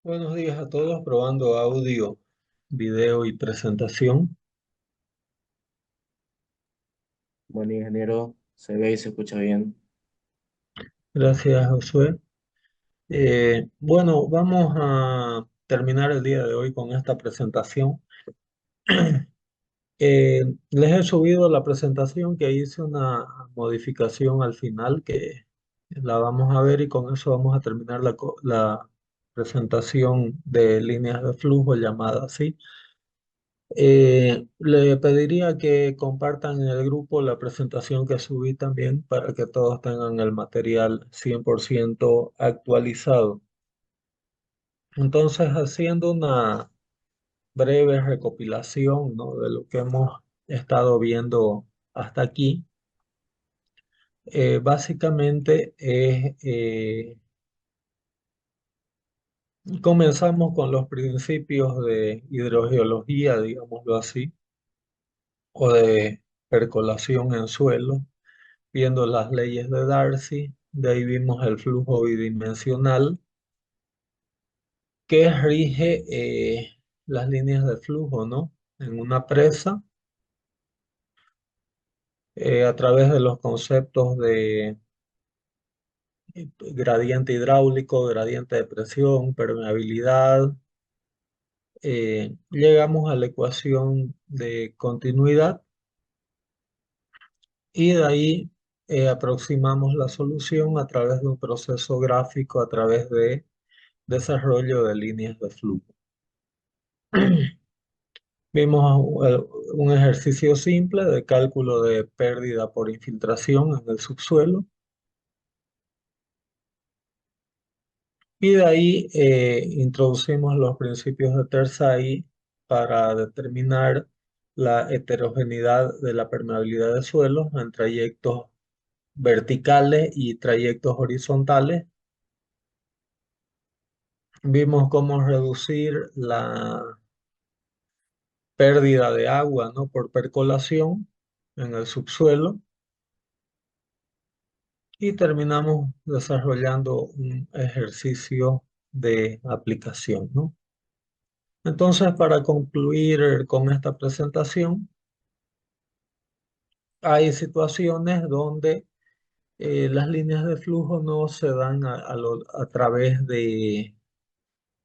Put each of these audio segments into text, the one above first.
Buenos días a todos, probando audio, video y presentación. Buen ingeniero, se ve y se escucha bien. Gracias, Josué. Bueno, vamos a terminar el día de hoy con esta presentación. Les he subido la presentación que hice una modificación al final que la vamos a ver y con eso vamos a terminar la presentación de líneas de flujo llamada así. Le pediría que compartan en el grupo la presentación que subí también para que todos tengan el material 100% actualizado. Entonces, haciendo una breve recopilación, ¿no?, de lo que hemos estado viendo hasta aquí, básicamente comenzamos con los principios de hidrogeología, digámoslo así, o de percolación en suelo viendo las leyes de Darcy. De ahí vimos el flujo bidimensional que rige las líneas de flujo, ¿no? En una presa, a través de los conceptos de gradiente hidráulico, gradiente de presión, permeabilidad, llegamos a la ecuación de continuidad y de ahí aproximamos la solución a través de un proceso gráfico, a través de desarrollo de líneas de flujo. Vimos un ejercicio simple de cálculo de pérdida por infiltración en el subsuelo y de ahí introducimos los principios de Tersay para determinar la heterogeneidad de la permeabilidad de suelos en trayectos verticales y trayectos horizontales. Vimos cómo reducir la pérdida de agua, ¿no?, por percolación en el subsuelo. Y terminamos desarrollando un ejercicio de aplicación, ¿no? Entonces, para concluir con esta presentación, hay situaciones donde las líneas de flujo no se dan a través de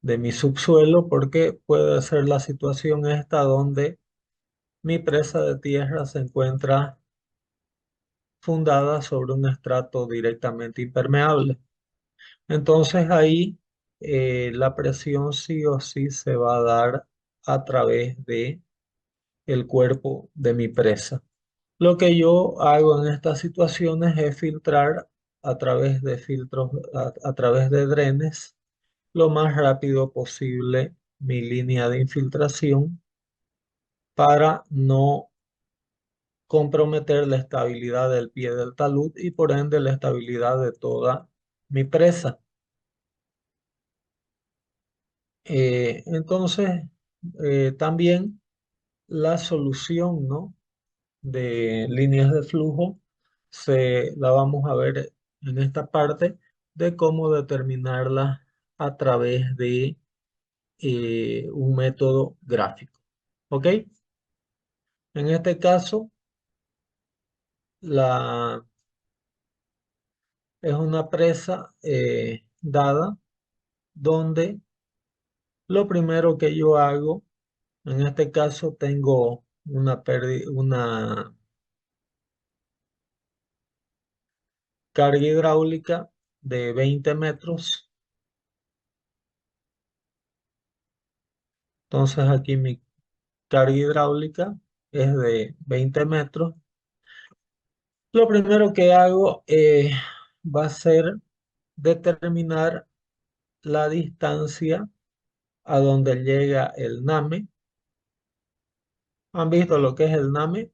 mi subsuelo, porque puede ser la situación esta donde mi presa de tierra se encuentra fundada sobre un estrato directamente impermeable. Entonces ahí la presión sí o sí se va a dar a través de el cuerpo de mi presa. Lo que yo hago en estas situaciones es filtrar a través de filtros, a través de drenes, lo más rápido posible mi línea de infiltración para no comprometer la estabilidad del pie del talud y por ende la estabilidad de toda mi presa. Entonces, también la solución, ¿no?, de líneas de flujo la vamos a ver en esta parte de cómo determinarla a través de un método gráfico. ¿Ok? En este caso, la, es una presa dada donde lo primero que yo hago, en este caso tengo una carga hidráulica de 20 metros. Entonces aquí mi carga hidráulica es de 20 metros. Lo primero que hago va a ser determinar la distancia a donde llega el NAME. ¿Han visto lo que es el NAME?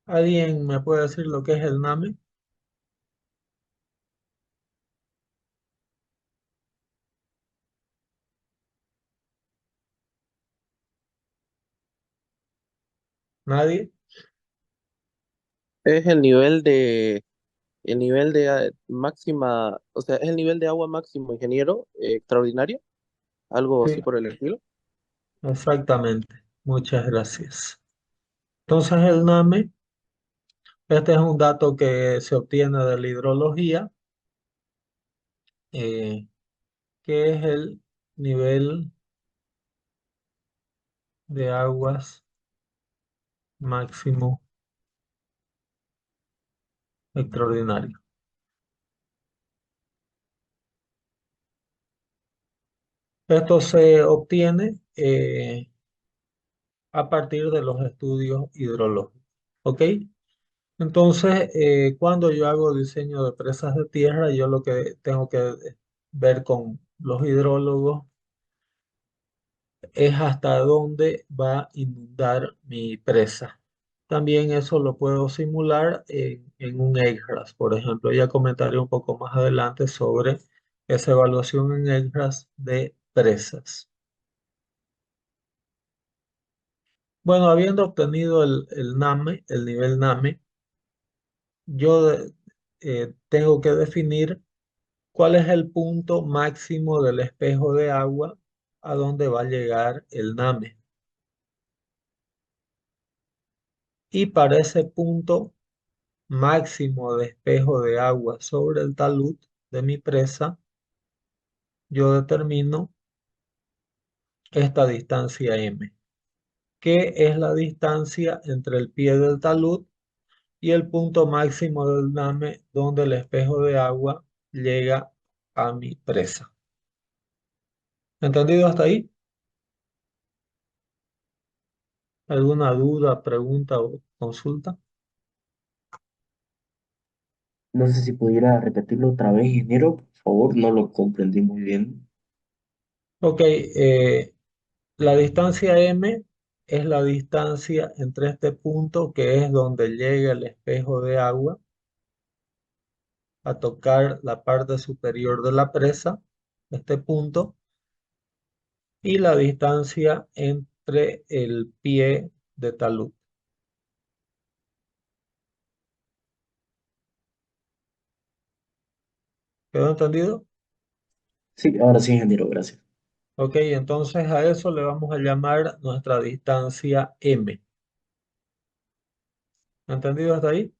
¿Alguien me puede decir lo que es el NAME? ¿Nadie? Es el nivel de máxima, o sea, es el nivel de agua máximo, ingeniero, extraordinario, algo así Sí, por el estilo. exactamente. Muchas gracias. Entonces el NAME, este es un dato que se obtiene de la hidrología, eh, que es el nivel de aguas máximo extraordinario. Esto se obtiene a partir de los estudios hidrológicos. ¿Ok? Entonces, cuando yo hago diseño de presas de tierra, yo lo que tengo que ver con los hidrólogos es hasta dónde va a inundar mi presa. También eso lo puedo simular en un EIRAS, por ejemplo. Ya comentaré un poco más adelante sobre esa evaluación en EIRAS de presas. Bueno, habiendo obtenido el NAME, el nivel NAME, yo tengo que definir cuál es el punto máximo del espejo de agua a donde va a llegar el NAME. Y para ese punto máximo de espejo de agua sobre el talud de mi presa, yo determino esta distancia M, que es la distancia entre el pie del talud y el punto máximo del NAME donde el espejo de agua llega a mi presa. ¿Entendido hasta ahí? ¿Alguna duda, pregunta o consulta? No sé si pudiera repetirlo otra vez, ingeniero, por favor, no lo comprendí muy bien. Ok, la distancia M es la distancia entre este punto que es donde llega el espejo de agua a tocar la parte superior de la presa, este punto, y la distancia entre el pie de talud. ¿Quedó entendido? Sí, ahora sí, ingeniero, gracias. Ok, entonces a eso le vamos a llamar nuestra distancia M. ¿Entendido hasta ahí?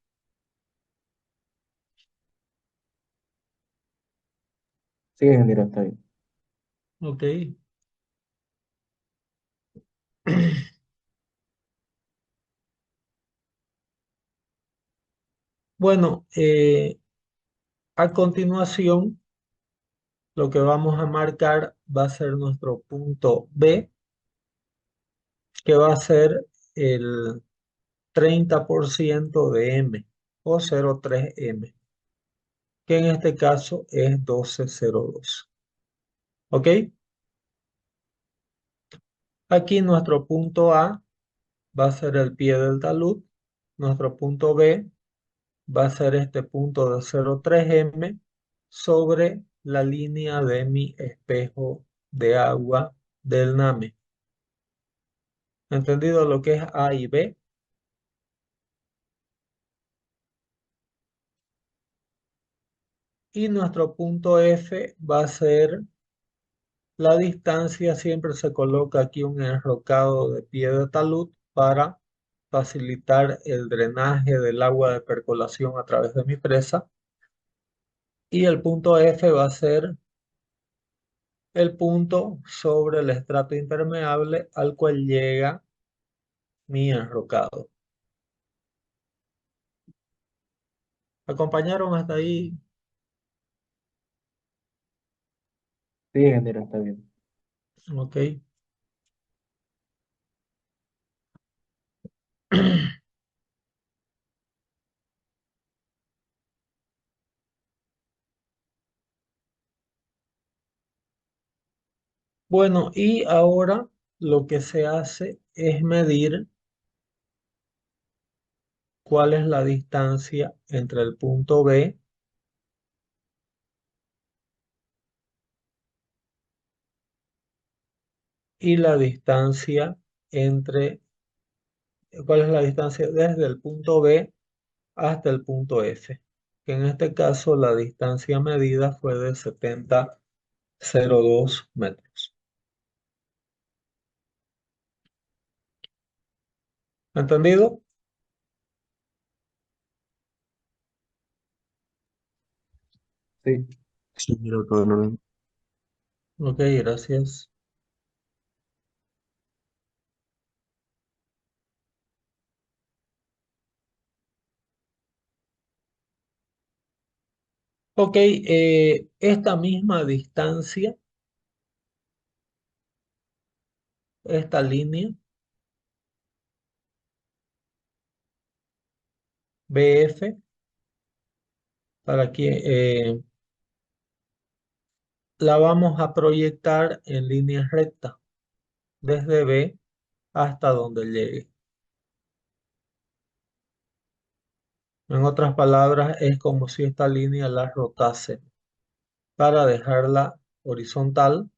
Sí, ingeniero, está bien. Ok. Bueno, a continuación lo que vamos a marcar va a ser nuestro punto B, que va a ser el 30% de M o 0,3 M, que en este caso es 12,02. ¿Ok? Aquí nuestro punto A va a ser el pie del talud, nuestro punto B va a ser este punto de 0,3 M sobre la línea de mi espejo de agua del NAME. ¿Entendido lo que es A y B? Y nuestro punto F va a ser la distancia, siempre se coloca aquí un enrocado de pie de talud para facilitar el drenaje del agua de percolación a través de mi presa. Y el punto F va a ser el punto sobre el estrato impermeable al cual llega mi enrocado. ¿Acompañaron hasta ahí? Sí, ingeniero, está bien. Ok. Bueno, y ahora lo que se hace es medir cuál es la distancia entre el punto B y la distancia entre, cuál es la distancia desde el punto B hasta el punto F, que en este caso la distancia medida fue de 70,02 metros. ¿Entendido? Sí, Sí, miro todo en orden. Ok, gracias. Ok, esta misma distancia, esta línea BF, para que la vamos a proyectar en línea recta, desde B hasta donde llegue. En otras palabras, es como si esta línea la rotase para dejarla horizontal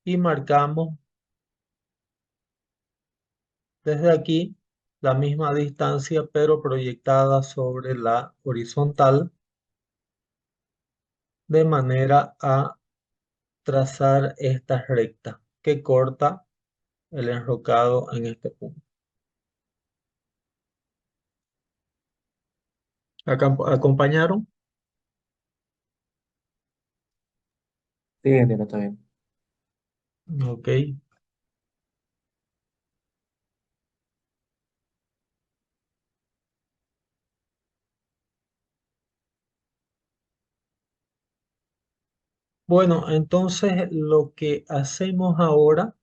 y marcamos desde aquí la misma distancia, pero proyectada sobre la horizontal, de manera a trazar esta recta que corta el enrocado en este punto. ¿Acompañaron? sí, ingeniero, está bien. Ok. Bueno, entonces lo que hacemos ahora,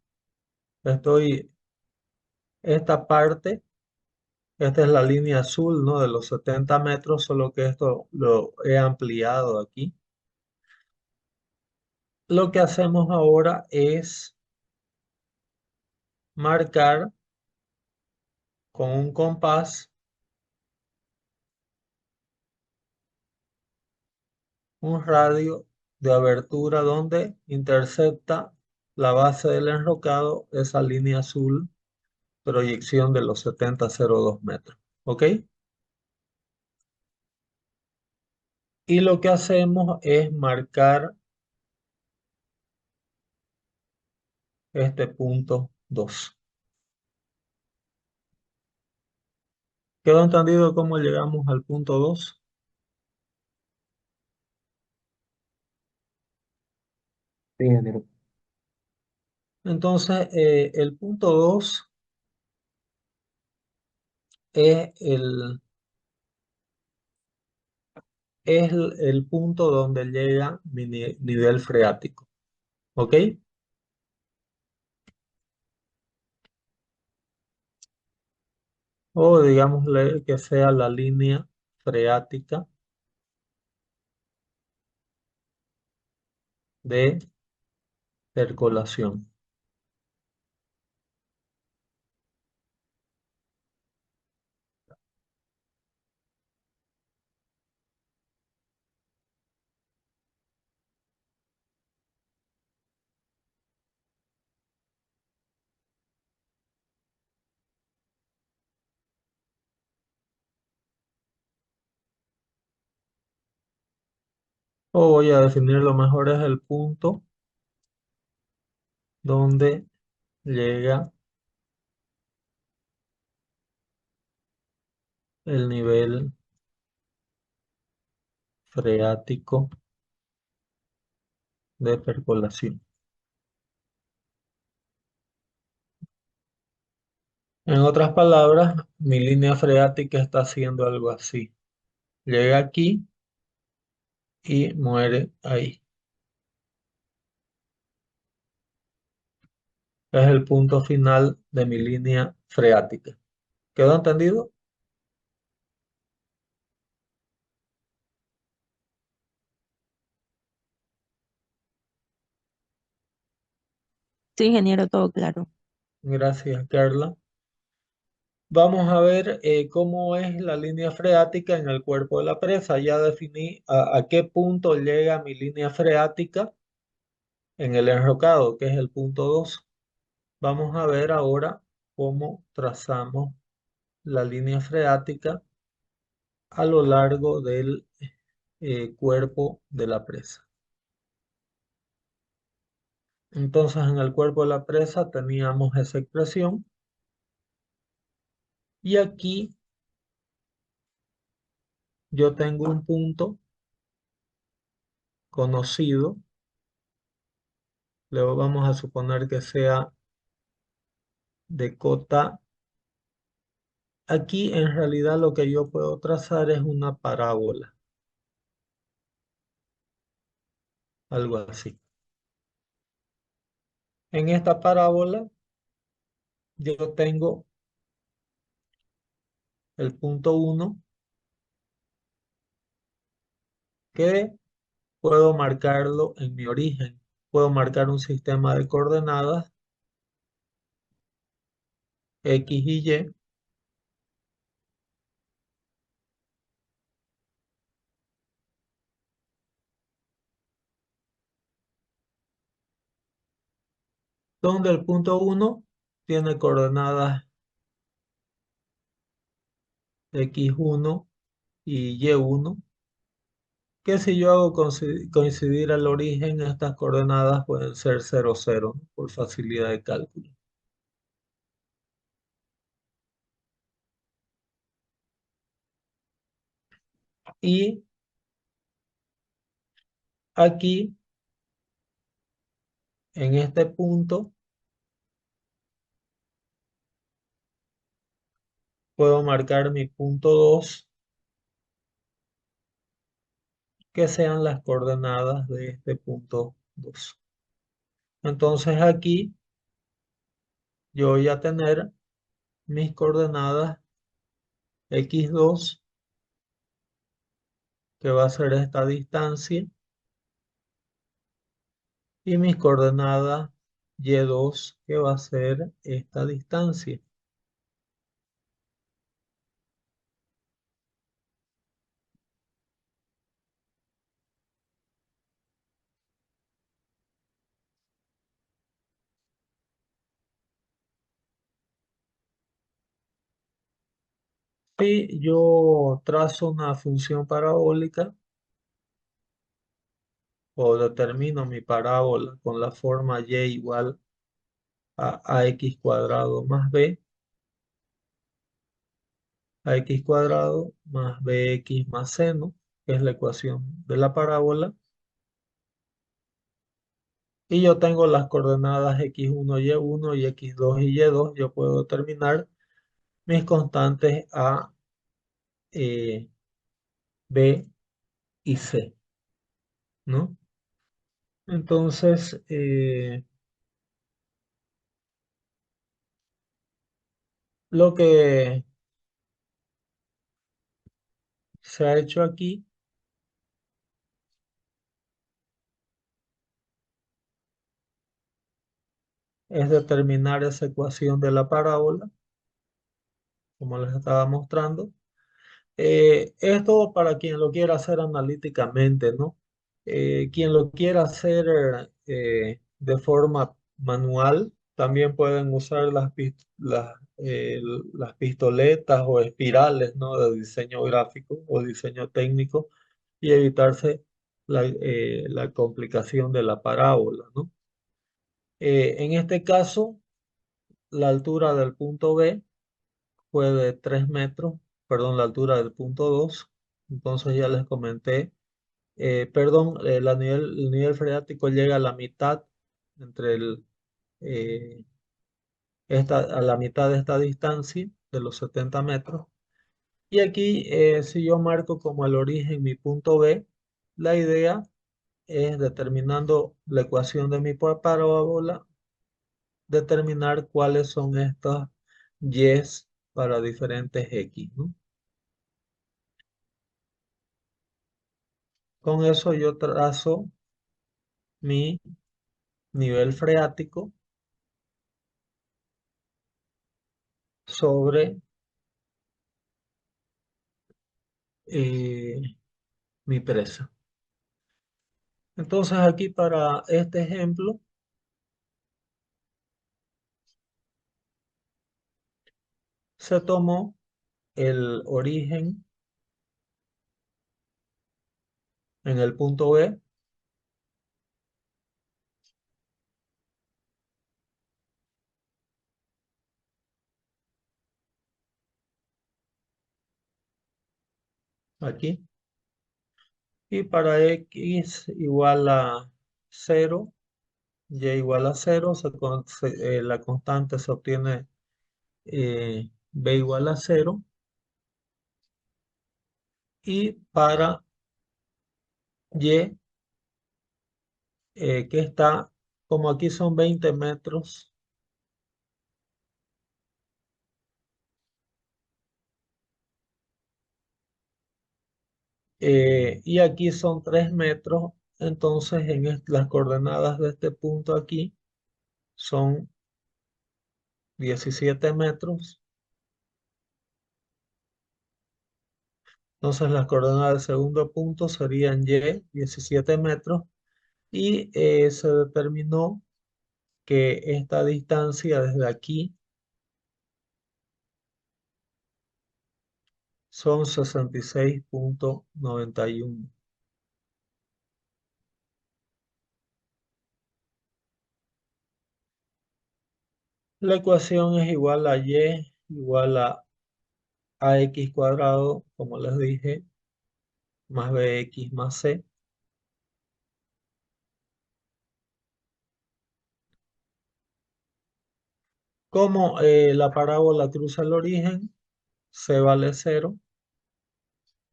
esta parte, esta es la línea azul, ¿no? De los 70 metros, solo que esto lo he ampliado aquí. Lo que hacemos ahora es marcar con un compás un radio de abertura donde intercepta la base del enrocado esa línea azul, proyección de los 70,02 metros. ¿Ok? Y lo que hacemos es marcar este punto 2. ¿Quedó entendido cómo llegamos al punto 2? Sí, ingeniero. Entonces, el punto 2 es el punto donde llega mi nivel freático. ¿Ok? O digámosle que sea la línea freática de percolación. O voy a definirlo mejor, es el punto donde llega el nivel freático de percolación. En otras palabras, mi línea freática está haciendo algo así. Llega aquí y muere ahí. Es el punto final de mi línea freática. ¿Quedó entendido? Sí, ingeniero, todo claro. Gracias, Carla. Vamos a ver cómo es la línea freática en el cuerpo de la presa. Ya definí a qué punto llega mi línea freática en el enrocado, que es el punto 2. Vamos a ver ahora cómo trazamos la línea freática a lo largo del cuerpo de la presa. Entonces, en el cuerpo de la presa teníamos esa expresión y aquí yo tengo un punto conocido. Luego vamos a suponer que sea de cota. Aquí en realidad lo que yo puedo trazar es una parábola, algo así. En esta parábola yo tengo el punto 1 que puedo marcarlo en mi origen. Puedo marcar un sistema de coordenadas X y Y, donde el punto 1 tiene coordenadas X1 y Y1, que si yo hago coincidir al origen, estas coordenadas pueden ser 0, 0, ¿no? Por facilidad de cálculo. Y aquí, en este punto, puedo marcar mi punto 2, que sean las coordenadas de este punto 2. Entonces aquí yo voy a tener mis coordenadas x2, que va a ser esta distancia, y mis coordenadas y2, que va a ser esta distancia. Si yo trazo una función parabólica o determino mi parábola con la forma y igual a ax cuadrado más b, ax cuadrado más bx más seno, que es la ecuación de la parábola, y yo tengo las coordenadas x1, y1 y x2 y y2, yo puedo determinar mis constantes a, b y c, ¿no? Entonces, lo que se ha hecho aquí es determinar esa ecuación de la parábola, como les estaba mostrando. Esto para quien lo quiera hacer analíticamente, ¿no? Quien lo quiera hacer de forma manual, también pueden usar las pistoletas o espirales, ¿no? De diseño gráfico o diseño técnico y evitarse la complicación de la parábola, ¿no? En este caso, la altura del punto B fue de 3 metros, perdón, la altura del punto 2. Entonces ya les comenté, perdón, el nivel freático llega a la mitad, entre eh, a la mitad de esta distancia, de los 70 metros. Y aquí, si yo marco como el origen mi punto B, la idea es, determinando la ecuación de mi parábola, determinar cuáles son estas y's para diferentes x, ¿no? Con eso yo trazo mi nivel freático sobre eh, mi presa. Entonces aquí para este ejemplo se tomó el origen en el punto B. Aquí. Y para X igual a 0, Y igual a 0, la constante se obtiene B igual a 0. Y para Y, que está, como aquí son 20 metros, y aquí son 3 metros, entonces las coordenadas de este punto aquí son 17 metros. Entonces las coordenadas del segundo punto serían Y, 17 metros, y se determinó que esta distancia desde aquí son 66,91. La ecuación es igual a Y igual a AX cuadrado, como les dije, más BX más C. Como la parábola cruza el origen, C vale 0.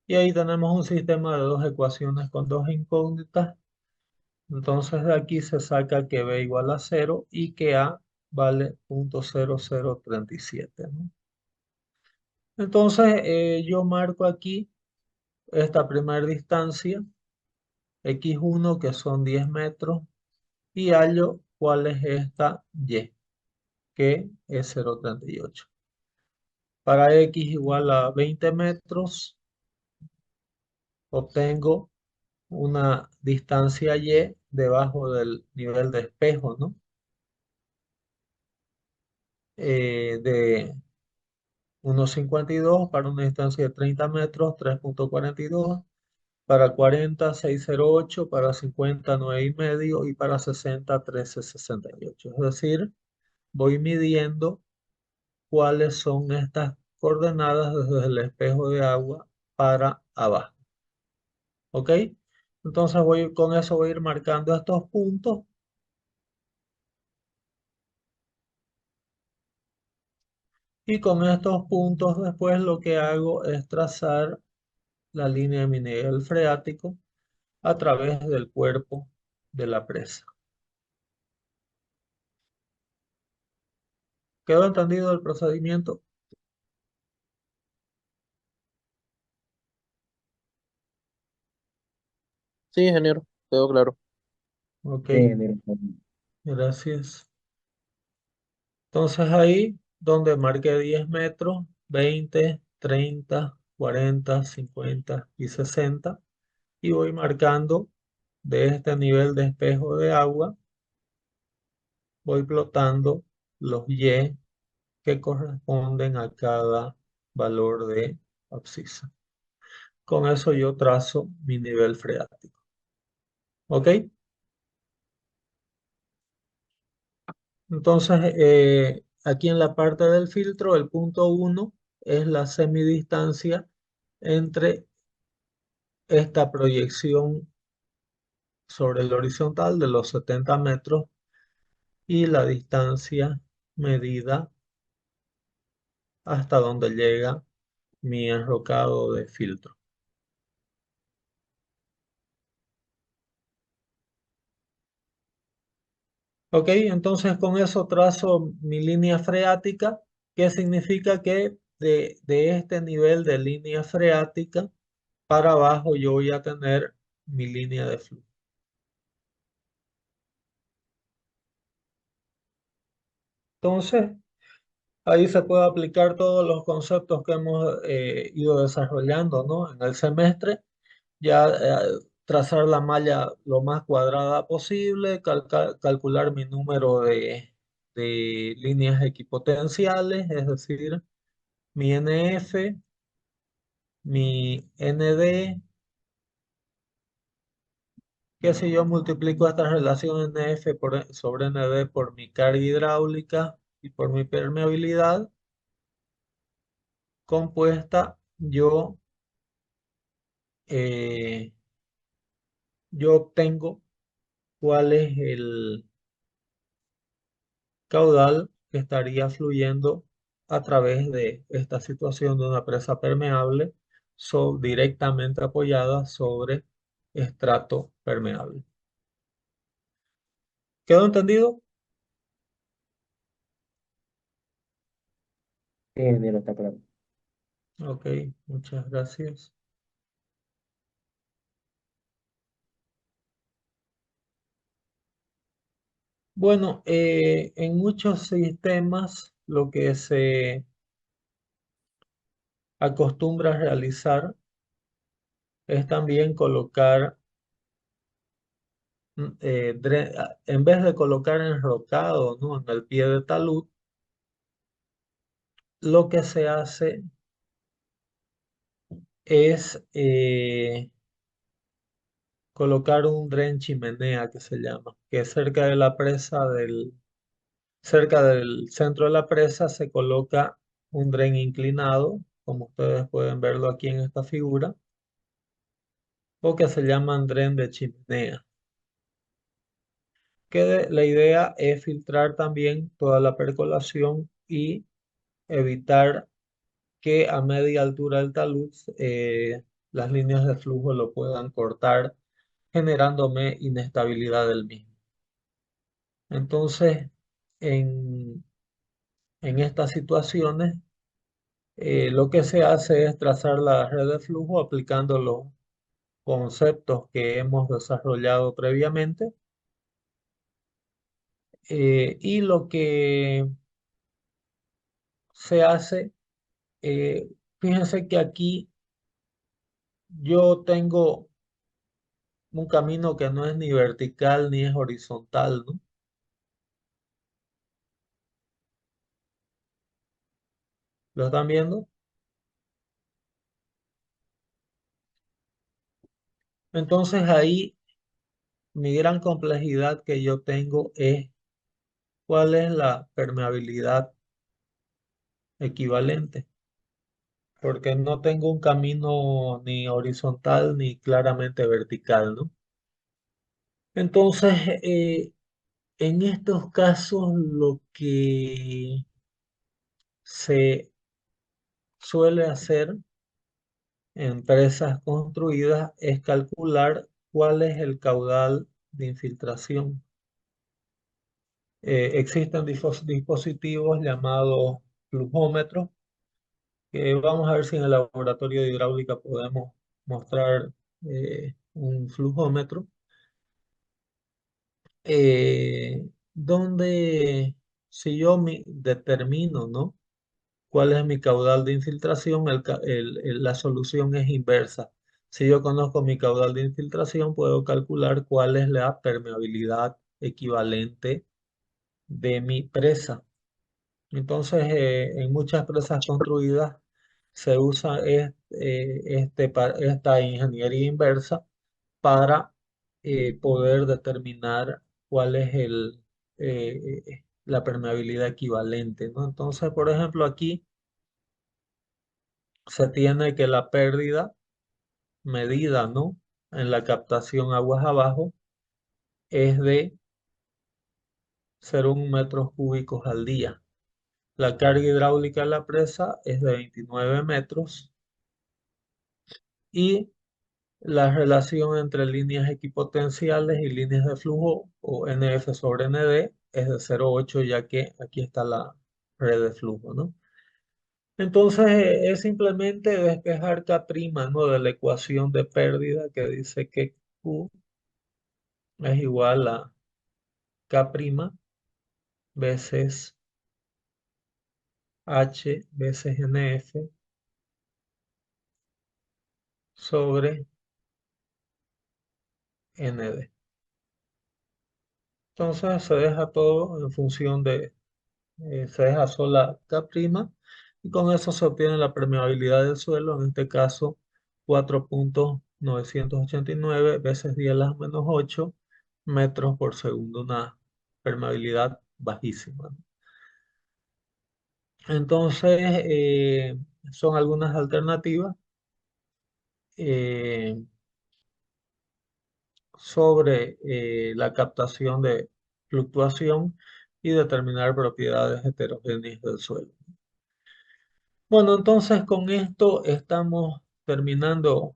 Y ahí tenemos un sistema de dos ecuaciones con dos incógnitas. Entonces de aquí se saca que B igual a 0 y que A vale 0,0037, ¿no? Entonces yo marco aquí esta primera distancia, X1, que son 10 metros, y hallo cuál es esta Y, que es 0,38. Para X igual a 20 metros, obtengo una distancia Y debajo del nivel de espejo, ¿no? De 1,52 para una distancia de 30 metros, 3,42, para 40, 6,08, para 50, 9,5 y para 60, 13,68. Es decir, voy midiendo cuáles son estas coordenadas desde el espejo de agua para abajo. ¿Ok? Entonces con eso voy a ir marcando estos puntos. Y con estos puntos después lo que hago es trazar la línea de mi nivel freático a través del cuerpo de la presa. ¿Quedó entendido el procedimiento? Sí, ingeniero, quedó claro. Ok, ingeniero. gracias. Entonces ahí donde marqué 10 metros, 20, 30, 40, 50 y 60, y voy marcando de este nivel de espejo de agua, voy plotando los Y que corresponden a cada valor de abscisa. Con eso yo trazo mi nivel freático. ¿Ok? Entonces, aquí en la parte del filtro, el punto 1 es la semidistancia entre esta proyección sobre el horizontal de los 70 metros y la distancia medida hasta donde llega mi enrocado de filtro. Ok, entonces con eso trazo mi línea freática, que significa que de este nivel de línea freática para abajo yo voy a tener mi línea de flujo. Entonces, ahí se puede aplicar todos los conceptos que hemos ido desarrollando, ¿no? En el semestre, ya trazar la malla lo más cuadrada posible, calcular mi número de líneas equipotenciales, es decir, mi NF, mi ND, que si yo multiplico esta relación NF sobre ND por mi carga hidráulica y por mi permeabilidad compuesta, eh, yo obtengo cuál es el caudal que estaría fluyendo a través de esta situación de una presa permeable directamente apoyada sobre estrato permeable. ¿Quedó entendido? Sí, ingeniero, está claro. Ok, muchas gracias. Bueno, en muchos sistemas lo que se acostumbra a realizar es también colocar, en vez de colocar enrocado, ¿no?, en el pie de talud, lo que se hace es colocar un dren chimenea que se llama, que cerca de la presa cerca del centro de la presa se coloca un dren inclinado, como ustedes pueden verlo aquí en esta figura, o que se llaman dren de chimenea. La idea es filtrar también toda la percolación y evitar que a media altura del talud las líneas de flujo lo puedan cortar, generándome inestabilidad del mismo. Entonces, en, en estas situaciones, lo que se hace es trazar la red de flujo aplicando los conceptos que hemos desarrollado previamente, y lo que se hace, eh, fíjense que aquí yo tengo un camino que no es ni vertical ni es horizontal, ¿no? ¿Lo están viendo? Entonces ahí mi gran complejidad que yo tengo es cuál es la permeabilidad equivalente, porque no tengo un camino ni horizontal ni claramente vertical, ¿no? Entonces, en estos casos lo que se suele hacer en presas construidas es calcular cuál es el caudal de infiltración. Existen dispositivos llamados flujómetros, que vamos a ver si en el laboratorio de hidráulica podemos mostrar un flujómetro, donde si yo determino, ¿no?, cuál es mi caudal de infiltración, la solución es inversa. Si yo conozco mi caudal de infiltración, puedo calcular cuál es la permeabilidad equivalente de mi presa. Entonces, en muchas presas construidas se usa esta ingeniería inversa para poder determinar cuál es la permeabilidad equivalente, ¿no? Entonces, por ejemplo, aquí se tiene que la pérdida medida, ¿no?, en la captación aguas abajo es de 0,1 metros cúbicos al día. La carga hidráulica de la presa es de 29 metros y la relación entre líneas equipotenciales y líneas de flujo, o NF sobre ND, es de 0,8, ya que aquí está la red de flujo, ¿no? Entonces, es simplemente despejar K', ¿no?, de la ecuación de pérdida que dice que Q es igual a K' veces H veces NF sobre ND. Entonces se deja todo en función de, se deja sola K' y con eso se obtiene la permeabilidad del suelo, en este caso 4.989 veces 10 a la menos 8 metros por segundo, una permeabilidad bajísima. Entonces, son algunas alternativas eh, sobre la captación de fluctuación y determinar propiedades heterogéneas del suelo. Bueno, entonces con esto estamos terminando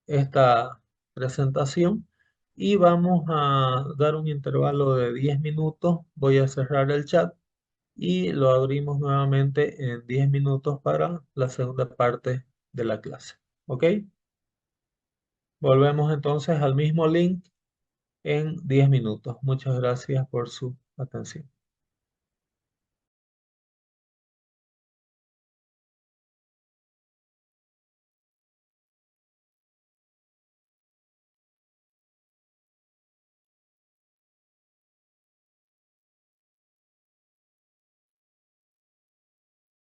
esta presentación y vamos a dar un intervalo de 10 minutos. Voy a cerrar el chat y lo abrimos nuevamente en 10 minutos para la segunda parte de la clase. ¿Ok? Volvemos entonces al mismo link en 10 minutos. Muchas gracias por su atención.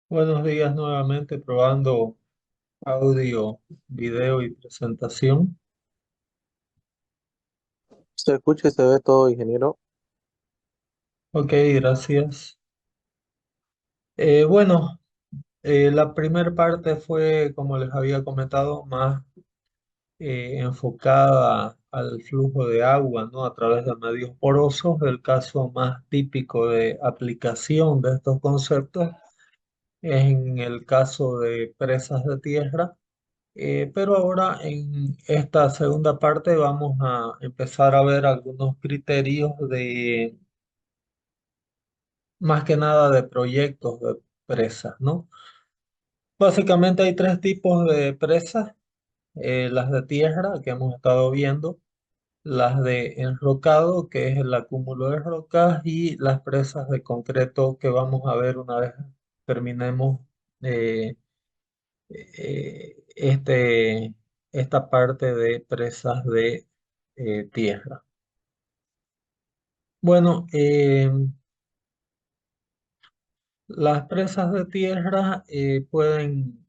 Buenos días nuevamente, probando audio, video y presentación. Se escucha y se ve todo, ingeniero. Ok, gracias. Bueno, la primera parte fue, como les había comentado, más enfocada al flujo de agua, ¿no? A través de medios porosos. El caso más típico de aplicación de estos conceptos es en el caso de presas de tierra. Pero ahora en esta segunda parte vamos a empezar a ver algunos criterios de, más que nada, de proyectos de presas, ¿no? Básicamente hay tres tipos de presas: las de tierra que hemos estado viendo, las de enrocado, que es el acúmulo de rocas, y las presas de concreto que vamos a ver una vez terminemos eh, esta parte de presas de tierra. Bueno, las presas de tierra pueden,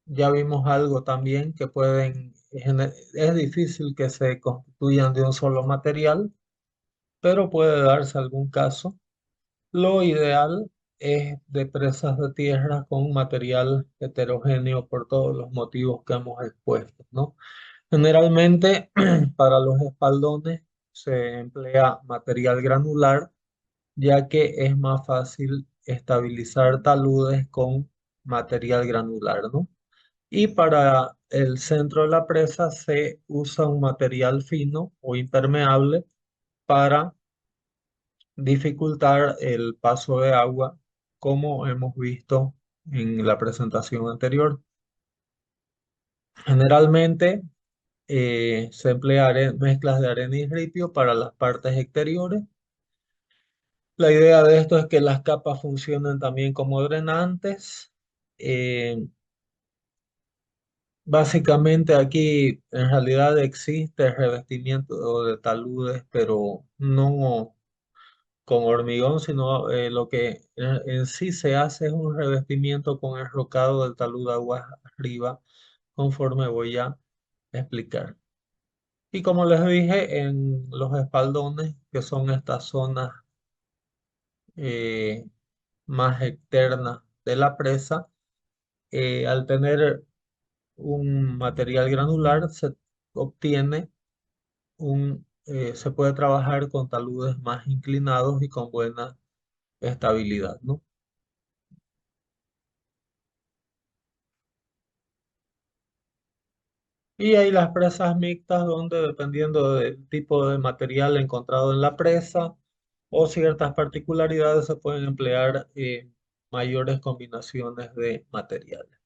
ya vimos algo también, que pueden, es difícil que se constituyan de un solo material, pero puede darse algún caso. Lo ideal es de presas de tierra con un material heterogéneo por todos los motivos que hemos expuesto, ¿no? Generalmente para los espaldones se emplea material granular, ya que es más fácil estabilizar taludes con material granular, ¿no? Y para el centro de la presa se usa un material fino o impermeable para dificultar el paso de agua, como hemos visto en la presentación anterior. Generalmente se emplea mezclas de arena y ripio para las partes exteriores. La idea de esto es que las capas funcionen también como drenantes. Eh, Básicamente aquí en realidad existe revestimiento de taludes, pero no con hormigón, sino lo que en sí se hace es un revestimiento con enrocado del talud aguas arriba, conforme voy a explicar. Y como les dije, en los espaldones, que son estas zonas eh, más externas de la presa, al tener un material granular, se obtiene se puede trabajar con taludes más inclinados y con buena estabilidad, ¿no? Y hay las presas mixtas donde, dependiendo del tipo de material encontrado en la presa o ciertas particularidades, se pueden emplear mayores combinaciones de materiales.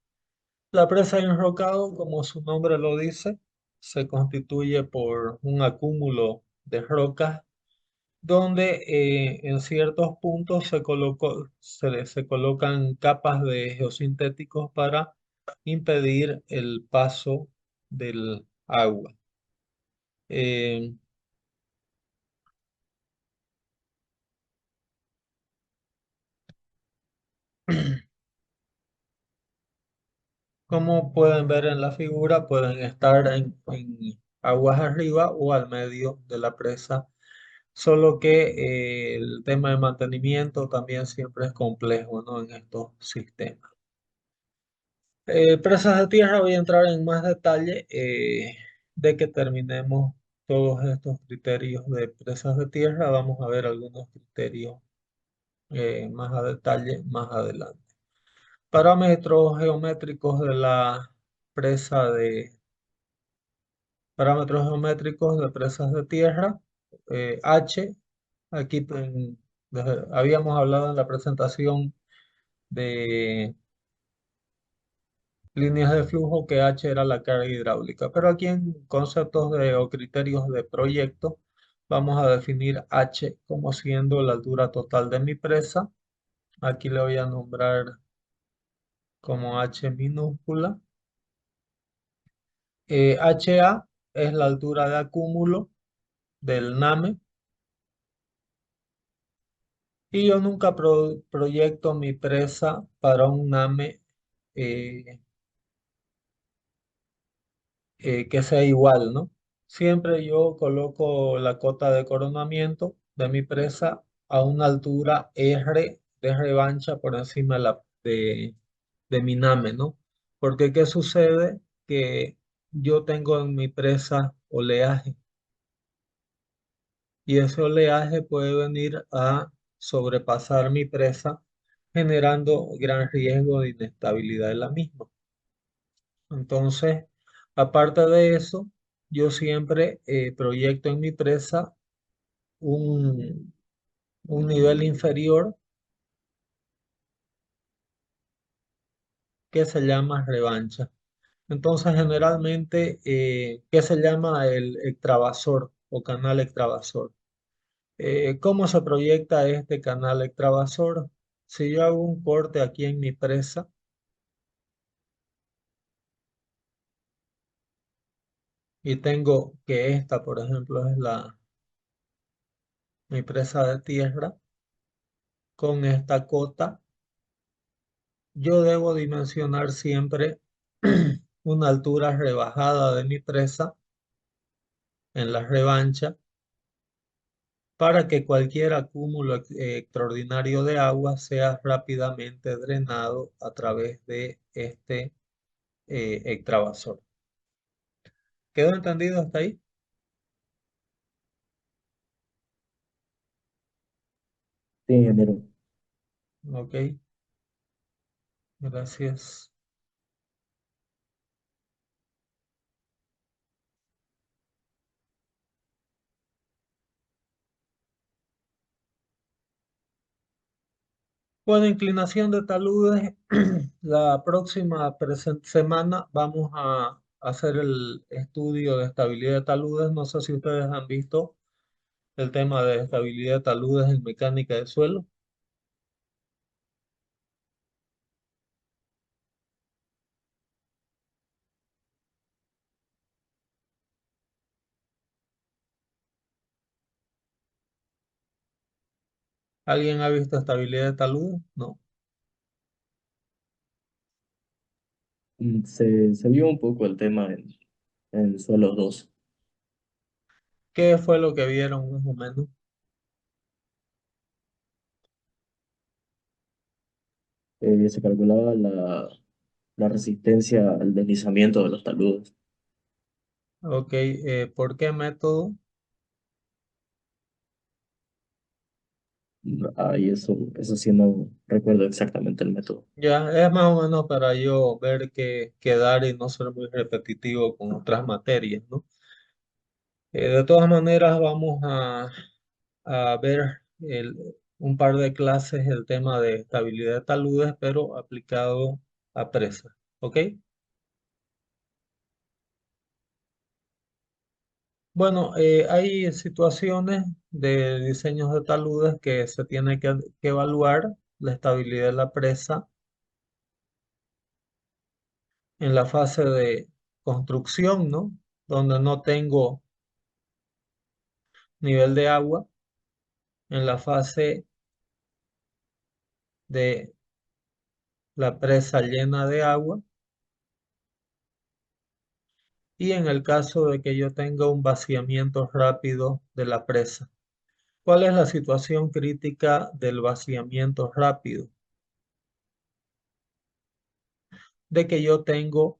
La presa de enrocado, como su nombre lo dice, se constituye por un acúmulo de rocas donde en ciertos puntos se colocan capas de geosintéticos para impedir el paso del agua. Eh, Como pueden ver en la figura, pueden estar en aguas arriba o al medio de la presa, solo que el tema de mantenimiento también siempre es complejo, ¿no? En estos sistemas. Presas de tierra, voy a entrar en más detalle de que terminemos todos estos criterios de presas de tierra. Vamos a ver algunos criterios más a detalle más adelante. Parámetros geométricos de la presa de parámetros geométricos de presas de tierra. H, aquí habíamos hablado en la presentación de líneas de flujo que H era la carga hidráulica, pero aquí en conceptos o criterios de proyecto vamos a definir H como siendo la altura total de mi presa. Aquí le voy a nombrar como H minúscula. HA es la altura de acúmulo del NAME, y yo nunca proyecto mi presa para un NAME eh, que sea igual, ¿no? Siempre yo coloco la cota de coronamiento de mi presa a una altura R de revancha por encima de mi NAME, ¿no? Porque ¿qué sucede? Que yo tengo en mi presa oleaje, y ese oleaje puede venir a sobrepasar mi presa, generando gran riesgo de inestabilidad de la misma. Entonces, aparte de eso, yo siempre proyecto en mi presa un, un nivel inferior que se llama revancha. Entonces, generalmente, ¿qué se llama el extravasor o canal extravasor? ¿Cómo se proyecta este canal extravasor? Si yo hago un corte aquí en mi presa y tengo que esta, por ejemplo, es mi presa de tierra, con esta cota, yo debo dimensionar siempre una altura rebajada de mi presa en la revancha para que cualquier acúmulo extraordinario de agua sea rápidamente drenado a través de este extravasor. ¿Quedó entendido hasta ahí? Sí, ingeniero. Ok, gracias. Bueno, inclinación de taludes. La próxima semana vamos a hacer el estudio de estabilidad de taludes. No sé si ustedes han visto el tema de estabilidad de taludes en mecánica de suelo. ¿Alguien ha visto estabilidad de taludes? No. Se vio un poco el tema en suelos 2. ¿Qué fue lo que vieron más o menos? Se calculaba la resistencia al deslizamiento de los taludes. Ok, ¿por qué método? Y eso sí no recuerdo exactamente el método. Ya, es más o menos para yo ver que quedar y no ser muy repetitivo con otras materias, ¿no? De todas maneras, vamos a ver un par de clases el tema de estabilidad de taludes, pero aplicado a presas, ¿ok? Bueno, hay situaciones de diseños de taludes que se tiene que evaluar la estabilidad de la presa en la fase de construcción, ¿no? Donde no tengo nivel de agua, en la fase de la presa llena de agua y en el caso de que yo tenga un vaciamiento rápido de la presa. ¿Cuál es la situación crítica del vaciamiento rápido? De que yo tengo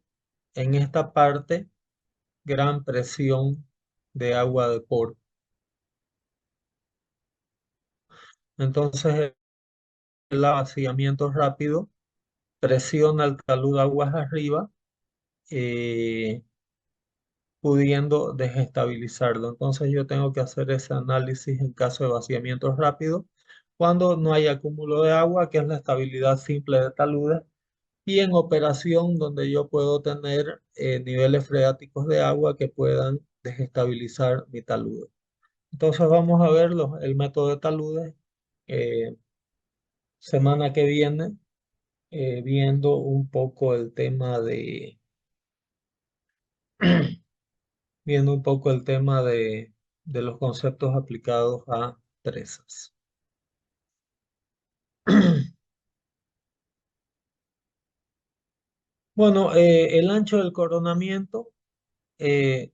en esta parte gran presión de agua de poro. Entonces el vaciamiento rápido presiona el talud aguas arriba, eh, pudiendo desestabilizarlo. Entonces yo tengo que hacer ese análisis en caso de vaciamiento rápido, cuando no hay acúmulo de agua, que es la estabilidad simple de taludes, y en operación donde yo puedo tener niveles freáticos de agua que puedan desestabilizar mi talude. Entonces vamos a verlo, el método de taludes, eh, semana que viene, viendo un poco el tema de, viendo un poco el tema de los conceptos aplicados a presas. Bueno, el ancho del coronamiento, eh,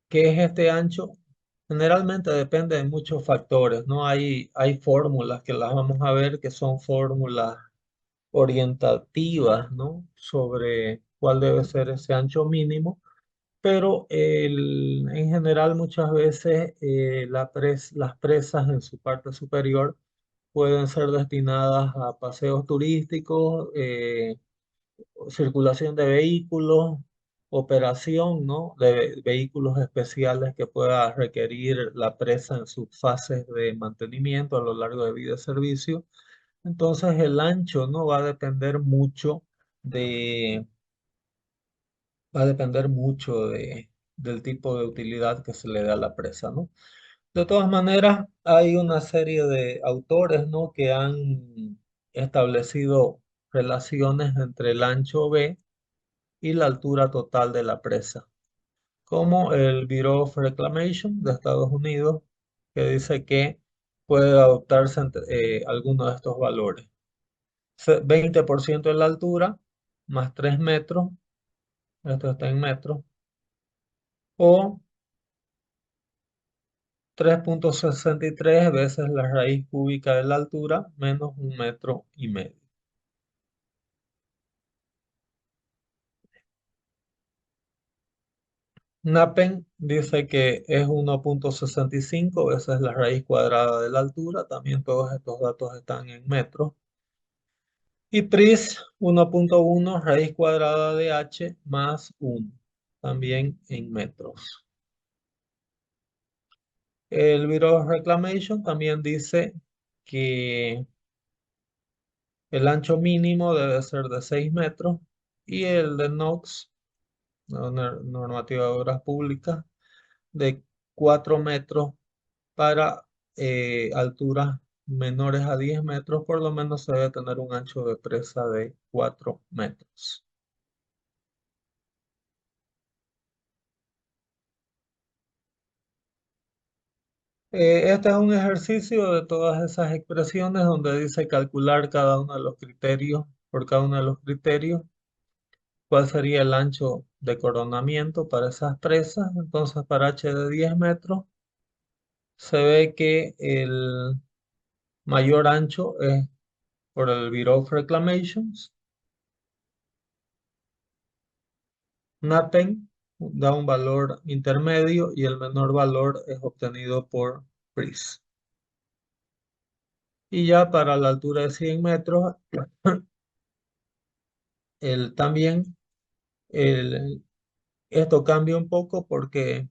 ¿qué es este ancho? Generalmente depende de muchos factores, ¿no? Hay fórmulas que las vamos a ver que son fórmulas orientativas, ¿no? Sobre cuál debe ser ese ancho mínimo, pero en general muchas veces las presas en su parte superior pueden ser destinadas a paseos turísticos, circulación de vehículos, operación, ¿no? De vehículos especiales que pueda requerir la presa en sus fases de mantenimiento a lo largo de vida de servicio. Entonces el ancho, ¿no? De, Va a depender mucho del tipo de utilidad que se le da a la presa, ¿no? De todas maneras, hay una serie de autores, ¿no? Que han establecido relaciones entre el ancho B y la altura total de la presa, como el Bureau of Reclamation de Estados Unidos, que dice que puede adoptarse alguno de estos valores. 20% de la altura, más 3 metros, esto está en metros, o 3,63 veces la raíz cúbica de la altura, menos 1,5 metros. Nappen dice que es 1,65 veces la raíz cuadrada de la altura. También todos estos datos están en metros. Y Pris 1,1 raíz cuadrada de h más 1, también en metros. El Bureau of Reclamation también dice que el ancho mínimo debe ser de 6 metros y el de NOx, la normativa de obras públicas, de 4 metros para alturas menores a 10 metros, por lo menos se debe tener un ancho de presa de 4 metros. Este es un ejercicio de todas esas expresiones donde dice calcular cada uno de los criterios, por cada uno de los criterios, cuál sería el ancho de coronamiento para esas presas. Entonces, para H de 10 metros, se ve que el mayor ancho es por el Bureau of Reclamations. Nappen da un valor intermedio y el menor valor es obtenido por Pris. Y ya para la altura de 100 metros, también esto cambia un poco porque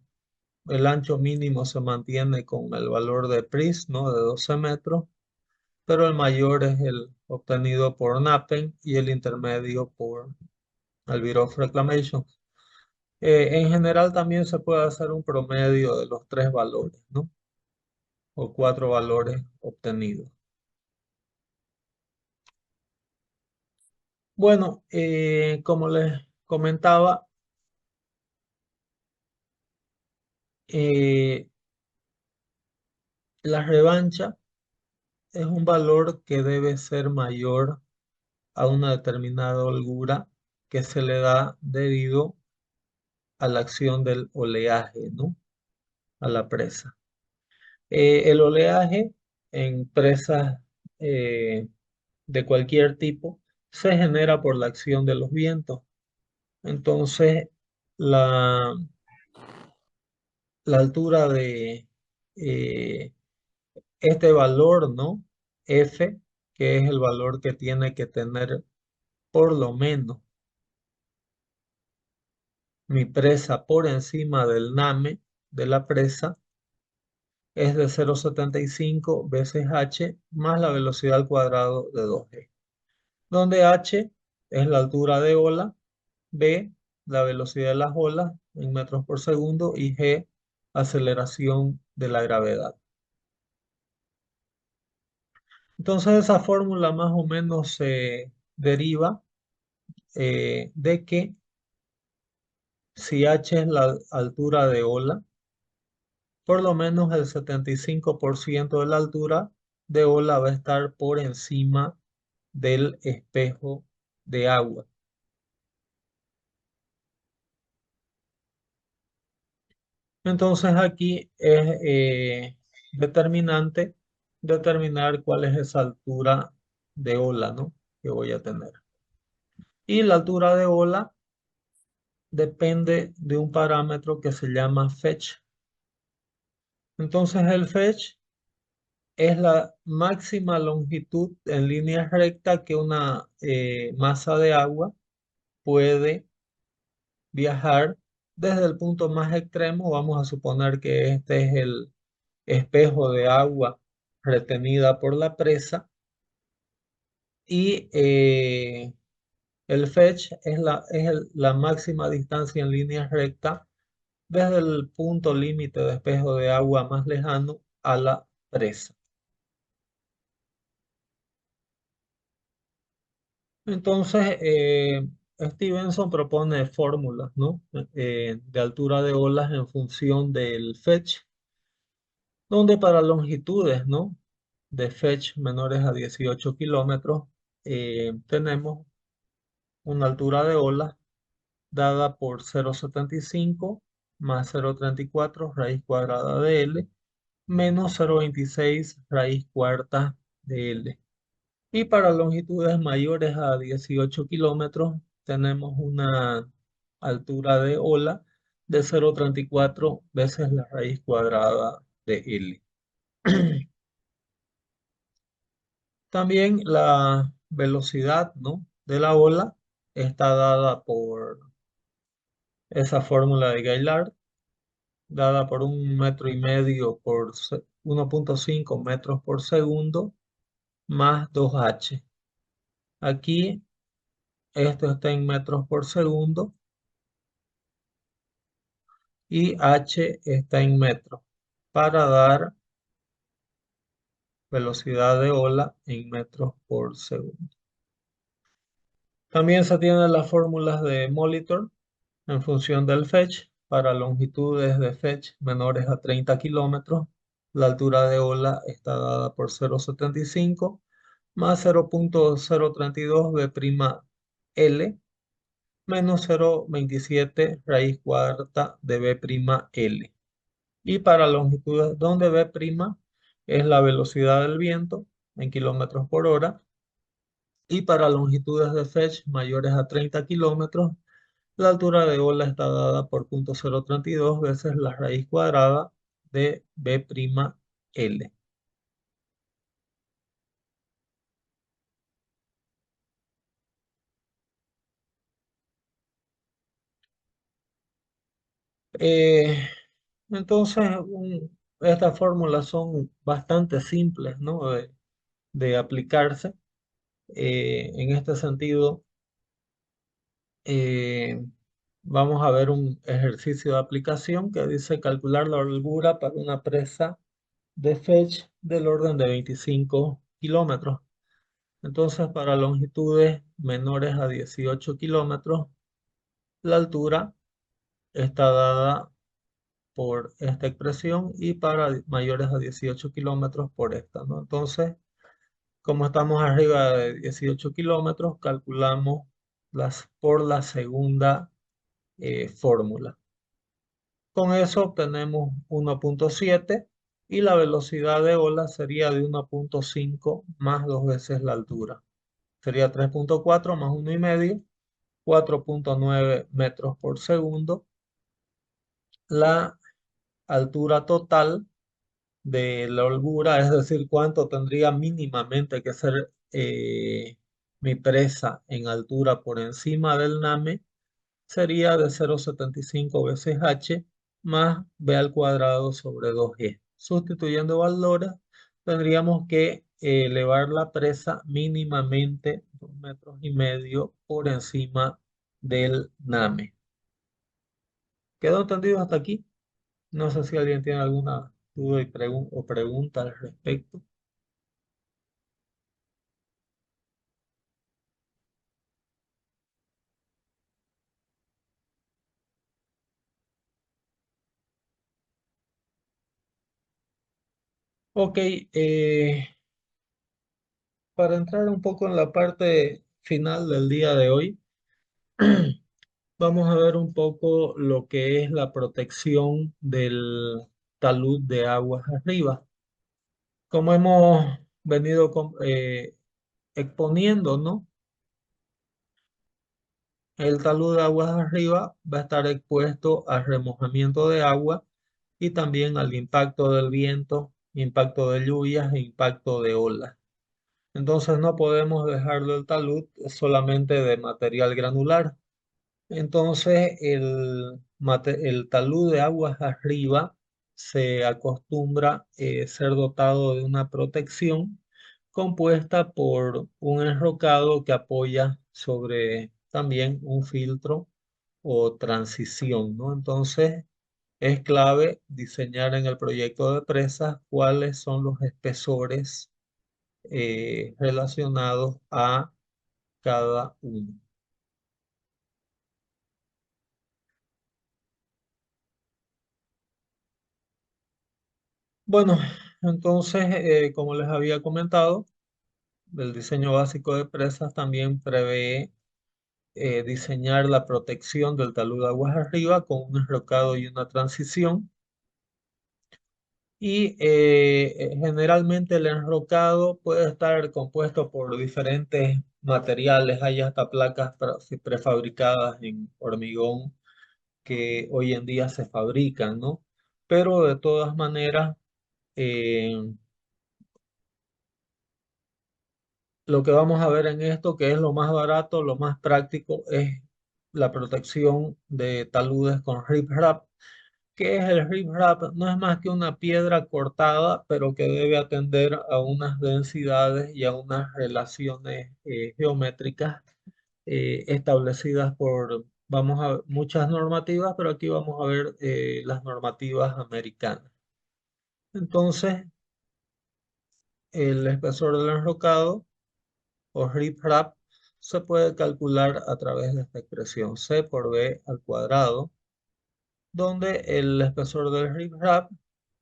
el ancho mínimo se mantiene con el valor de Pris, ¿no? De 12 metros, pero el mayor es el obtenido por Nappen y el intermedio por el Bureau of Reclamation. En general también se puede hacer un promedio de los tres valores, ¿no? O cuatro valores obtenidos. Bueno, como les comentaba, eh, la revancha es un valor que debe ser mayor a una determinada holgura que se le da debido a la acción del oleaje, ¿no? A la presa. El oleaje en presas de cualquier tipo se genera por la acción de los vientos. Entonces, la, la altura de eh, este valor, ¿no? F, que es el valor que tiene que tener por lo menos mi presa por encima del NAME de la presa, es de 0,75 veces h más la velocidad al cuadrado de 2g, donde h es la altura de ola, b la velocidad de las olas en metros por segundo y g aceleración de la gravedad. Entonces esa fórmula más o menos se deriva de que si h es la altura de ola, por lo menos el 75% de la altura de ola va a estar por encima del espejo de agua. Entonces aquí es determinante determinar cuál es esa altura de ola, ¿no? Que voy a tener. Y la altura de ola depende de un parámetro que se llama fetch. Entonces el fetch es la máxima longitud en línea recta que una masa de agua puede viajar desde el punto más extremo. Vamos a suponer que este es el espejo de agua retenida por la presa y el fetch es la máxima distancia en línea recta desde el punto límite de espejo de agua más lejano a la presa. Entonces, Stevenson propone fórmulas, ¿no? De altura de olas en función del fetch, donde para longitudes, ¿no? De fetch menores a 18 kilómetros, tenemos una altura de olas dada por 0,75 más 0,34 raíz cuadrada de L menos 0,26 raíz cuarta de L. Y para longitudes mayores a 18 kilómetros tenemos una altura de ola de 0,34 veces la raíz cuadrada de L. También la velocidad, ¿no? de la ola está dada por esa fórmula de Gaillard, dada por 1,5 metros por 1,5 metros por segundo más 2h. Aquí esto está en metros por segundo y h está en metros para dar velocidad de ola en metros por segundo. También se tienen las fórmulas de Molitor en función del fetch. Para longitudes de fetch menores a 30 kilómetros, la altura de ola está dada por 0,75 más 0,032 B'L menos 0,27 raíz cuarta de B'L. Y para longitudes donde B' es la velocidad del viento en kilómetros por hora, y para longitudes de fetch mayores a 30 kilómetros, la altura de ola está dada por 0,032 veces la raíz cuadrada de B'L. Eh, entonces, estas fórmulas son bastante simples, ¿no? de aplicarse. En este sentido, eh, vamos a ver un ejercicio de aplicación que dice calcular la holgura para una presa de fetch del orden de 25 kilómetros. Entonces, para longitudes menores a 18 kilómetros, la altura está dada por esta expresión y para mayores a 18 kilómetros por esta, ¿no? Entonces, como estamos arriba de 18 kilómetros, calculamos por la segunda fórmula. Con eso obtenemos 1.7 y la velocidad de ola sería de 1.5 más dos veces la altura. Sería 3.4 más 1,5, 4.9 metros por segundo. La altura total de la holgura, es decir, cuánto tendría mínimamente que ser mi presa en altura por encima del NAME, sería de 0,75 veces h más b al cuadrado sobre 2g. Sustituyendo valores, tendríamos que elevar la presa mínimamente 2,5 metros por encima del NAME. ¿Quedó entendido hasta aquí? No sé si alguien tiene alguna duda o pregunta al respecto. Ok, para entrar un poco en la parte final del día de hoy, vamos a ver un poco lo que es la protección del talud de aguas arriba. Como hemos venido exponiendo, ¿no? El talud de aguas arriba va a estar expuesto al remojamiento de agua y también al impacto del viento, impacto de lluvias e impacto de olas. Entonces no podemos dejarlo el talud solamente de material granular. Entonces el talud de aguas arriba se acostumbra ser dotado de una protección compuesta por un enrocado que apoya sobre también un filtro o transición, ¿no? Entonces es clave diseñar en el proyecto de presas cuáles son los espesores relacionados a cada uno. Bueno, entonces, como les había comentado, el diseño básico de presas también prevé diseñar la protección del talud de aguas arriba con un enrocado y una transición. Y generalmente el enrocado puede estar compuesto por diferentes materiales. Hay hasta placas prefabricadas en hormigón que hoy en día se fabrican, ¿no? Pero de todas maneras, eh, lo que vamos a ver en esto, que es lo más barato, lo más práctico, es la protección de taludes con riprap. ¿Qué es el riprap? No es más que una piedra cortada, pero que debe atender a unas densidades y a unas relaciones geométricas establecidas por, vamos a ver, muchas normativas, pero aquí vamos a ver las normativas americanas. Entonces, el espesor del enrocado o riprap se puede calcular a través de esta expresión C por B al cuadrado, donde el espesor del riprap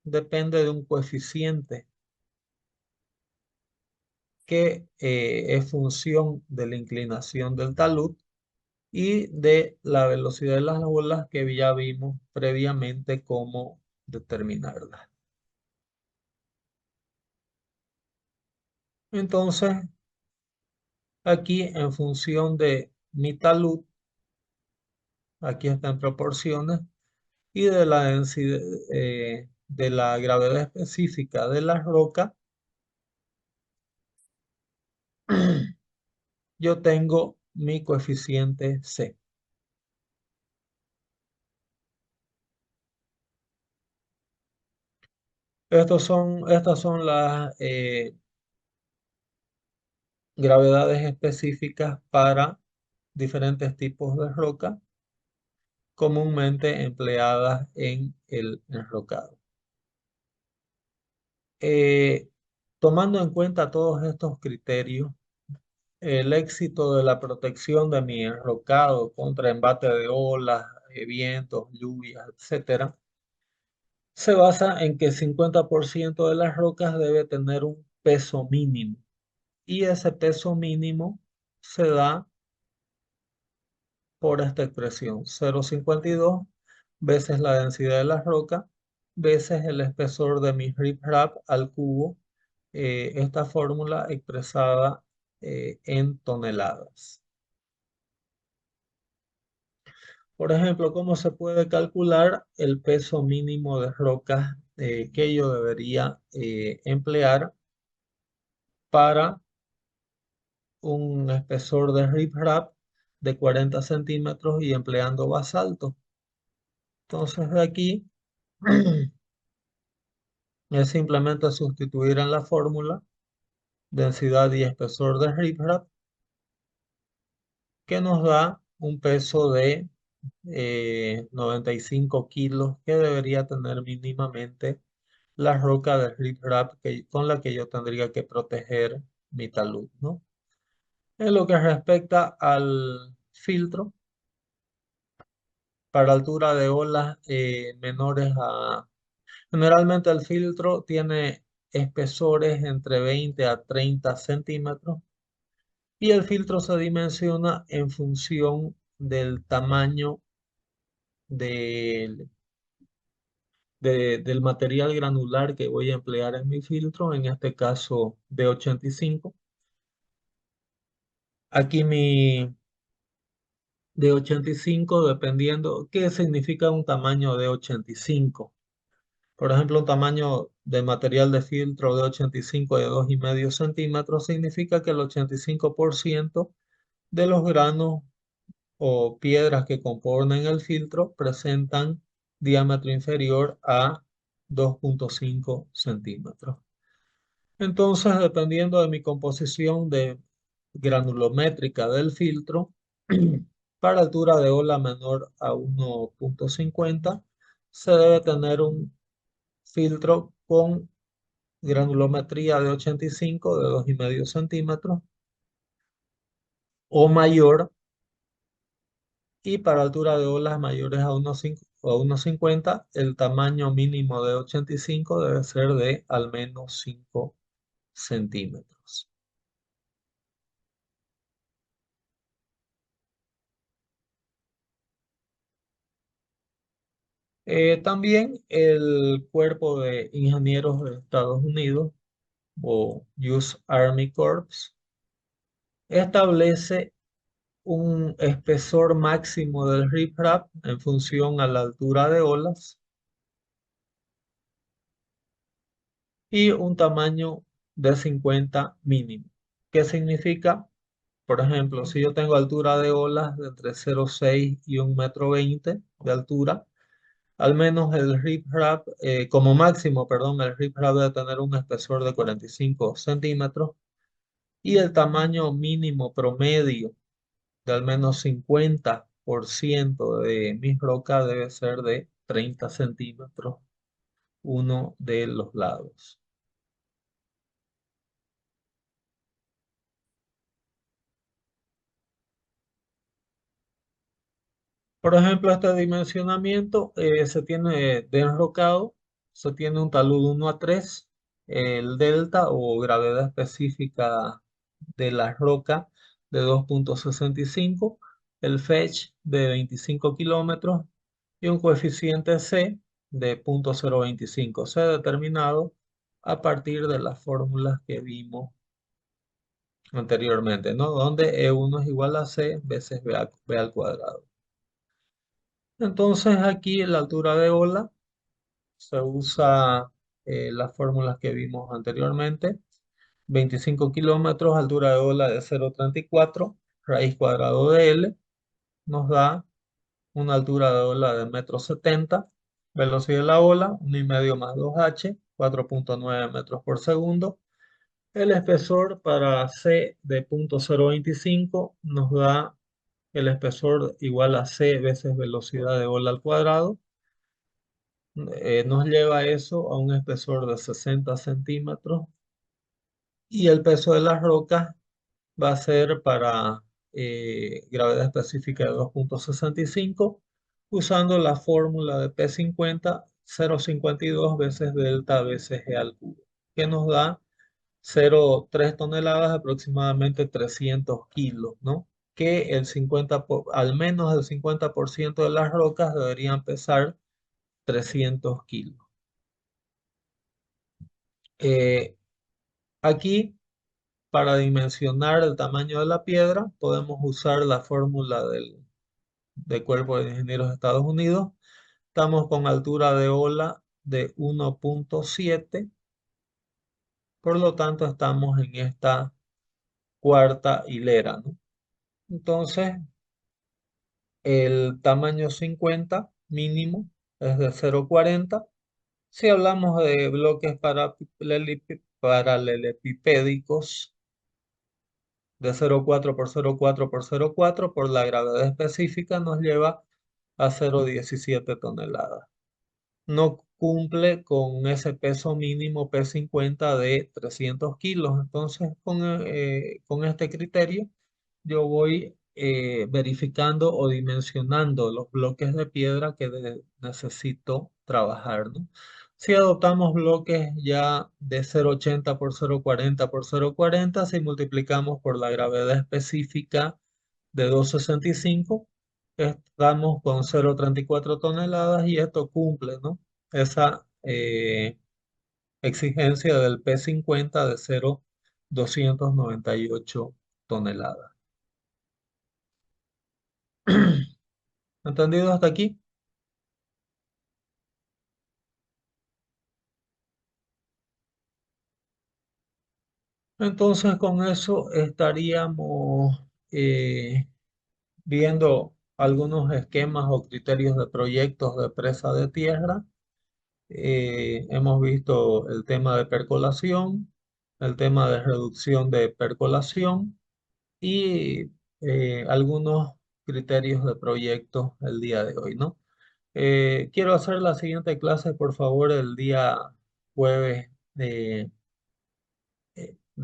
depende de un coeficiente que es función de la inclinación del talud y de la velocidad de las olas que ya vimos previamente cómo determinarlas. Entonces, aquí en función de mi talud, aquí está en proporciones, y de la densidad, de la gravedad específica de la roca, yo tengo mi coeficiente C. Estas son las gravedades específicas para diferentes tipos de roca comúnmente empleadas en el enrocado. Eh, Tomando en cuenta todos estos criterios, el éxito de la protección de mi enrocado contra embate de olas, vientos, lluvias, etcétera, se basa en que el 50% de las rocas debe tener un peso mínimo y ese peso mínimo se da por esta expresión 0,52 veces la densidad de la roca, veces el espesor de mi riprap al cubo. Esta fórmula expresada en toneladas. Por ejemplo, ¿cómo se puede calcular el peso mínimo de rocas que yo debería emplear para un espesor de riprap de 40 centímetros y empleando basalto? Entonces de aquí es simplemente sustituir en la fórmula densidad y espesor de riprap, que nos da un peso de 95 kilos que debería tener mínimamente la roca de riprap con la que yo tendría que proteger mi talud, ¿no? En lo que respecta al filtro, para altura de olas menores a... Generalmente el filtro tiene espesores entre 20 a 30 centímetros y el filtro se dimensiona en función del tamaño del del material granular que voy a emplear en mi filtro, en este caso de 85. Aquí mi de 85, dependiendo qué significa un tamaño de 85. Por ejemplo, un tamaño de material de filtro de 85 de 2,5 centímetros significa que el 85% de los granos o piedras que componen el filtro presentan diámetro inferior a 2,5 centímetros. Entonces, dependiendo de mi composición de granulométrica del filtro, para altura de ola menor a 1,50, se debe tener un filtro con granulometría de 85 de 2,5 centímetros o mayor, y para altura de olas mayores a 1,50, el tamaño mínimo de 85 debe ser de al menos 5 centímetros. También el Cuerpo de Ingenieros de Estados Unidos, o US Army Corps, establece un espesor máximo del riprap en función a la altura de olas y un tamaño de 50 mínimo. ¿Qué significa? Por ejemplo, si yo tengo altura de olas de entre 0,6 y 1,20 m de altura, al menos el riprap, como máximo, perdón, el riprap debe tener un espesor de 45 centímetros y el tamaño mínimo promedio de al menos 50% de mi roca debe ser de 30 centímetros, uno de los lados. Por ejemplo, este dimensionamiento se tiene de enrocado, se tiene un talud 1:3, el delta o gravedad específica de la roca de 2,65, el fetch de 25 kilómetros y un coeficiente C de 0,025, C determinado a partir de las fórmulas que vimos anteriormente, ¿no? Donde E1 es igual a C veces B al cuadrado. Entonces aquí en la altura de ola se usa las fórmulas que vimos anteriormente. 25 kilómetros, altura de ola de 0,34, raíz cuadrado de L, nos da una altura de ola de 1,70 m, velocidad de la ola, 1,5 más 2h, 4,9 metros por segundo. El espesor para C de 0,025 nos da el espesor igual a C veces velocidad de ola al cuadrado. Nos lleva eso a un espesor de 60 centímetros y el peso de las rocas va a ser para gravedad específica de 2,65 usando la fórmula de P50, 0,52 veces delta veces G al cubo, que nos da 0,3 toneladas, aproximadamente 300 kilos, ¿no? que al menos el 50% de las rocas deberían pesar 300 kilos. Eh, Aquí, para dimensionar el tamaño de la piedra, podemos usar la fórmula del Cuerpo de Ingenieros de Estados Unidos. Estamos con altura de ola de 1.7, por lo tanto estamos en esta cuarta hilera, ¿no? Entonces, el tamaño 50 mínimo es de 0.40. Si hablamos de bloques paralelepipédicos de 0.4 por 0.4 por 0.4, por la gravedad específica nos lleva a 0.17 toneladas. No cumple con ese peso mínimo P50 de 300 kilos. Entonces, con este criterio, yo voy verificando o dimensionando los bloques de piedra que necesito trabajar, ¿no? Si adoptamos bloques ya de 0.80 por 0.40 por 0.40, si multiplicamos por la gravedad específica de 265, estamos con 0.34 toneladas y esto cumple, ¿no? Esa exigencia del P50 de 0.298 toneladas. ¿Entendido hasta aquí? Entonces con eso estaríamos viendo algunos esquemas o criterios de proyectos de presa de tierra. Hemos visto el tema de percolación, el tema de reducción de percolación y algunos criterios de proyectos el día de hoy, ¿no? Quiero hacer la siguiente clase, por favor, el día jueves de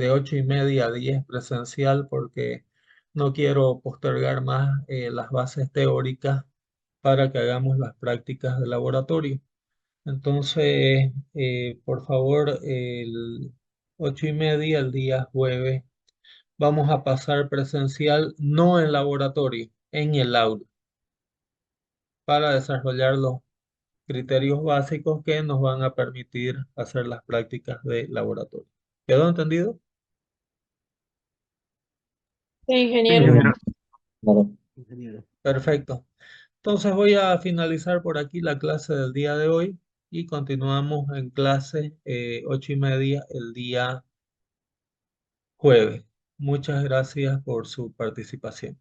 8:30 a 10 presencial, porque no quiero postergar más las bases teóricas para que hagamos las prácticas de laboratorio. Entonces, por favor, el 8:30 el día jueves vamos a pasar presencial, no en laboratorio, en el aula, para desarrollar los criterios básicos que nos van a permitir hacer las prácticas de laboratorio. ¿Quedó entendido? Sí, Sí, ingeniero. ingeniero. Claro. Ingeniero. Perfecto. Entonces voy a finalizar por aquí la clase del día de hoy y continuamos en clase 8:30 el día jueves. Muchas gracias por su participación.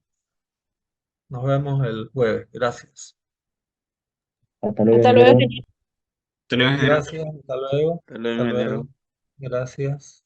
Nos vemos el jueves. Gracias. Hasta luego, Hasta luego, ingeniero. ingeniero. Hasta luego, ingeniero. Gracias. Hasta luego. Hasta luego, Hasta luego. ingeniero. Gracias.